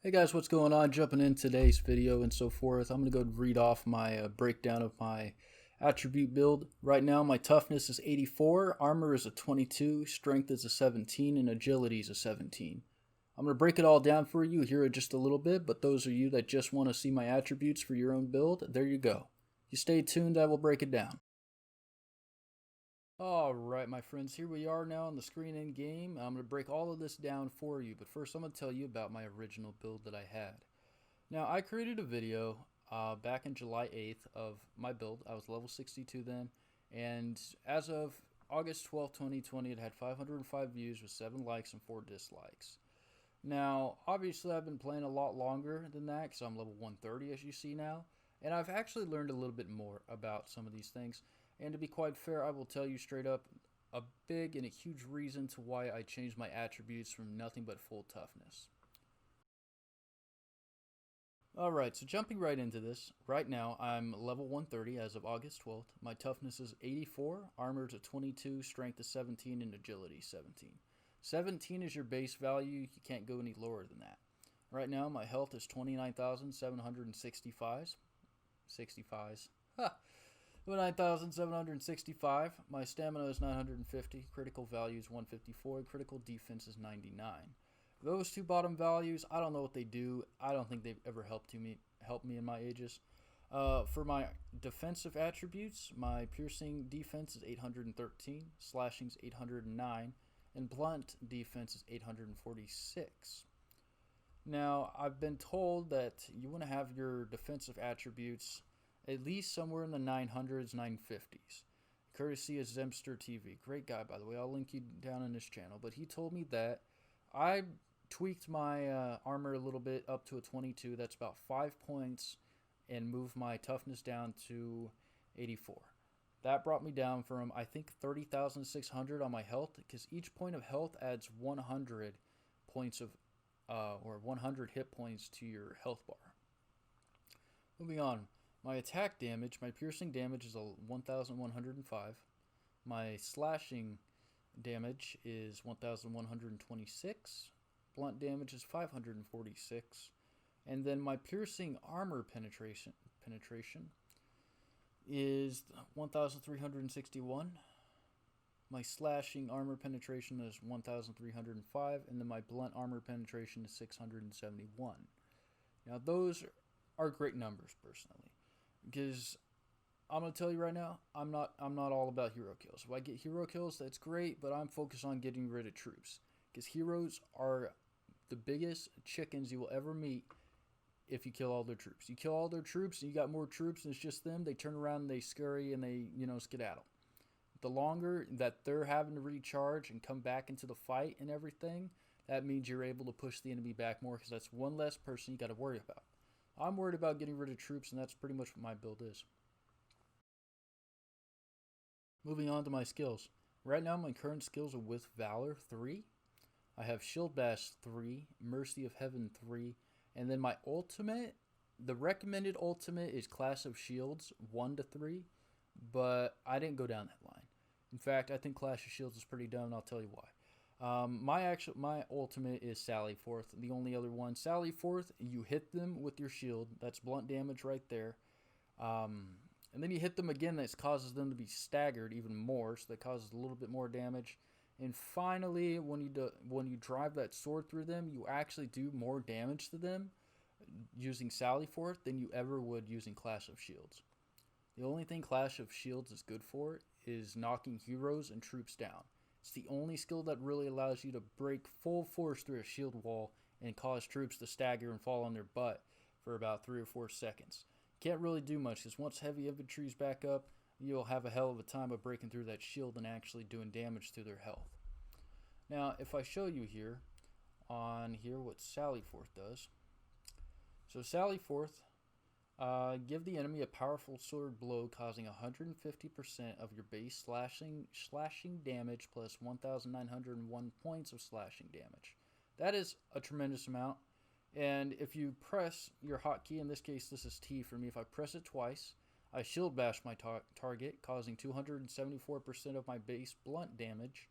Hey guys, what's going on? Jumping in today's video and so forth. I'm going to go read off my breakdown of my attribute build. Right now my toughness is 84, armor is a 22, strength is a 17, and agility is a 17. I'm going to break it all down for you here in just a little bit, but those of you that just want to see my attributes for your own build, there you go. You stay tuned, I will break it down. Alright my friends, here we are now on the screen in game. I'm going to break all of this down for you, but first I'm going to tell you about my original build that I had. Now I created a video back in July 8th of my build. I was level 62 then, and as of August 12th, 2020, it had 505 views with 7 likes and 4 dislikes. Now obviously I've been playing a lot longer than that because I'm level 130 as you see now, and I've actually learned a little bit more about some of these things. And to be quite fair, I will tell you straight up a big and a huge reason to why I changed my attributes from nothing but full toughness. Alright, so jumping right into this, right now I'm level 130 as of August 12th. My toughness is 84, armor is a 22, strength is 17, and agility 17. 17 is your base value, you can't go any lower than that. Right now my health is 29,765. 65s. Ha! 9,765. My stamina is 950. Critical value is 154. Critical defense is 99. Those two bottom values, I don't know what they do. I don't think they've ever helped me in my ages. For my defensive attributes, my piercing defense is 813, slashing is 809, and blunt defense is 846. Now, I've been told that you want to have your defensive attributes at least somewhere in the 900s, 950s. Courtesy of Zemster TV. Great guy, by the way. I'll link you down in his channel. But he told me that I tweaked my armor a little bit up to a 22. That's about 5 points, and moved my toughness down to 84. That brought me down from, I think, 30,600 on my health, because each point of health adds 100 points of, or 100 hit points to your health bar. Moving on. My attack damage, my piercing damage is a 1,105. My slashing damage is 1,126. Blunt damage is 546. And then my piercing armor penetration is 1,361. My slashing armor penetration is 1,305, and then my blunt armor penetration is 671. Now those are great numbers personally, because I'm gonna tell you right now, I'm not all about hero kills. If I get hero kills, that's great, but I'm focused on getting rid of troops, because heroes are the biggest chickens you will ever meet. If you kill all their troops, you kill all their troops, and you got more troops, and it's just them. They turn around, and they scurry, and they skedaddle. The longer that they're having to recharge and come back into the fight and everything, that means you're able to push the enemy back more, because that's one less person you got to worry about. I'm worried about getting rid of troops, and that's pretty much what my build is. Moving on to my skills. Right now, my current skills are with Valor 3. I have Shield Bash 3, Mercy of Heaven 3, and then my ultimate, the recommended ultimate is Clash of Shields 1 to 3, but I didn't go down that line. In fact, I think Clash of Shields is pretty dumb, and I'll tell you why. My ultimate is Sally Forth. The only other one, Sally Forth, you hit them with your shield. That's blunt damage right there. And then you hit them again. That causes them to be staggered even more, so that causes a little bit more damage. And finally, when you drive that sword through them, you actually do more damage to them using Sally Forth than you ever would using Clash of Shields. The only thing Clash of Shields is good for is knocking heroes and troops down. It's the only skill that really allows you to break full force through a shield wall and cause troops to stagger and fall on their butt for about 3 or 4 seconds. Can't really do much, because once heavy infantry's back up, you'll have a hell of a time of breaking through that shield and actually doing damage to their health. Now, if I show you here, on here, what Sally Forth does. So Sally Forth, give the enemy a powerful sword blow, causing 150% of your base slashing damage plus 1,901 points of slashing damage. That is a tremendous amount. And if you press your hotkey, in this case this is T for me, if I press it twice, I shield bash my target, causing 274% of my base blunt damage,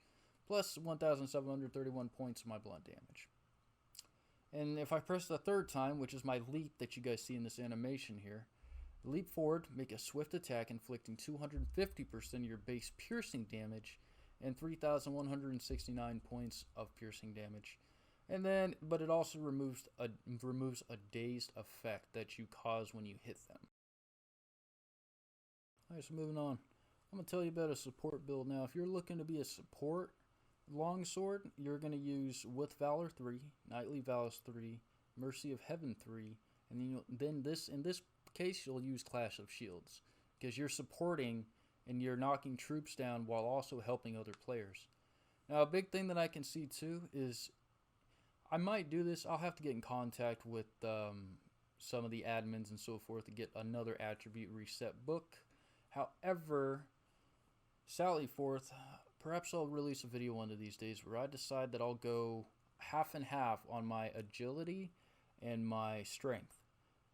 plus 1,731 points of my blunt damage. And if I press the third time, which is my leap that you guys see in this animation here, leap forward, make a swift attack inflicting 250% of your base piercing damage and 3,169 points of piercing damage. And then, but it also removes a dazed effect that you cause when you hit them. Alright, so moving on. I'm going to tell you about a support build now. If you're looking to be a support longsword, you're going to use with Valor 3, Knightly Valus 3, Mercy of Heaven 3, and then in this case you'll use Clash of Shields because you're supporting and you're knocking troops down while also helping other players. Now, a big thing that I can see too is I might do this. I'll have to get in contact with some of the admins and so forth to get another attribute reset book. However, sally forth, perhaps I'll release a video one of these days where I decide that I'll go half and half on my agility and my strength.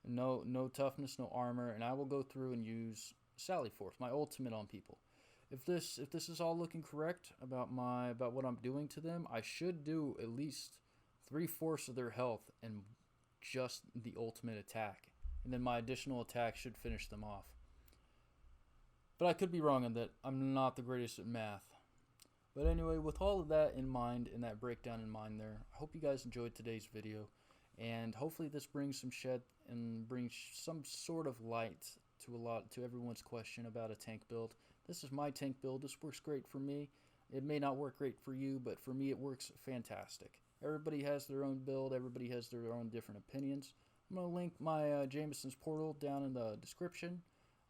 No toughness, no armor, and I will go through and use sally forth, my ultimate on people. If this is all looking correct about what I'm doing to them, I should do at least 3/4 of their health in just the ultimate attack, and then my additional attack should finish them off. But I could be wrong on that. I'm not the greatest at math. But anyway, with all of that in mind and that breakdown in mind there, I hope you guys enjoyed today's video, and hopefully this brings some shed and brings some sort of light to everyone's question about a tank build. This is my tank build. This works great for me. It may not work great for you, but for me it works fantastic. Everybody has their own build. Everybody has their own different opinions. I'm going to link my Jameson's portal down in the description.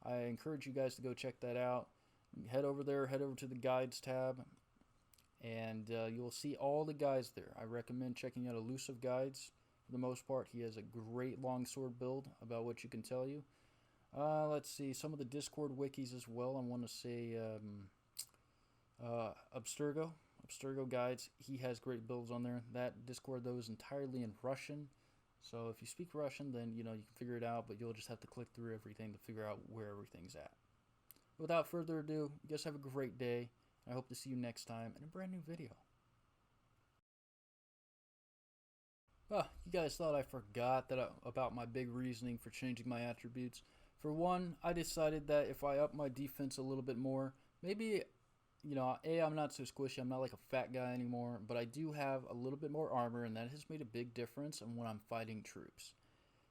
I encourage you guys to go check that out. Head over there, head over to the guides tab, and you'll see all the guides there. I recommend checking out Elusive Guides for the most part. He has a great longsword build about what you can tell you. Let's see, some of the Discord wikis as well. I want to say Abstergo Guides. He has great builds on there. That Discord, though, is entirely in Russian. So if you speak Russian, then you can figure it out, but you'll just have to click through everything to figure out where everything's at. Without further ado, you guys have a great day. I hope to see you next time in a brand new video. You guys thought I forgot about my big reasoning for changing my attributes. For one, I decided that if I up my defense a little bit more, maybe, I'm not so squishy, I'm not like a fat guy anymore, but I do have a little bit more armor, and that has made a big difference in when I'm fighting troops.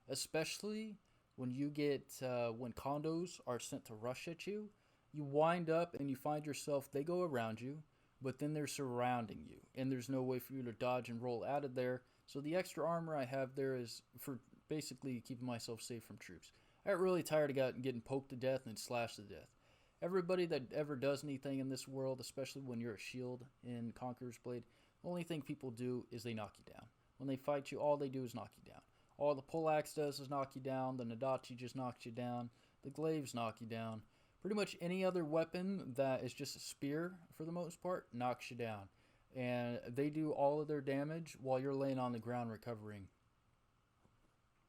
Especially when you get, when condos are sent to rush at you, you wind up and you find yourself, they go around you, but then they're surrounding you, and there's no way for you to dodge and roll out of there. So the extra armor I have there is for basically keeping myself safe from troops. I got really tired of getting poked to death and slashed to death. Everybody that ever does anything in this world, especially when you're a shield in Conquerors Blade, the only thing people do is they knock you down. When they fight you, all they do is knock you down. All the pull axe does is knock you down. The Nadachi just knocks you down. The glaives knock you down. Pretty much any other weapon that is just a spear, for the most part, knocks you down. And they do all of their damage while you're laying on the ground recovering.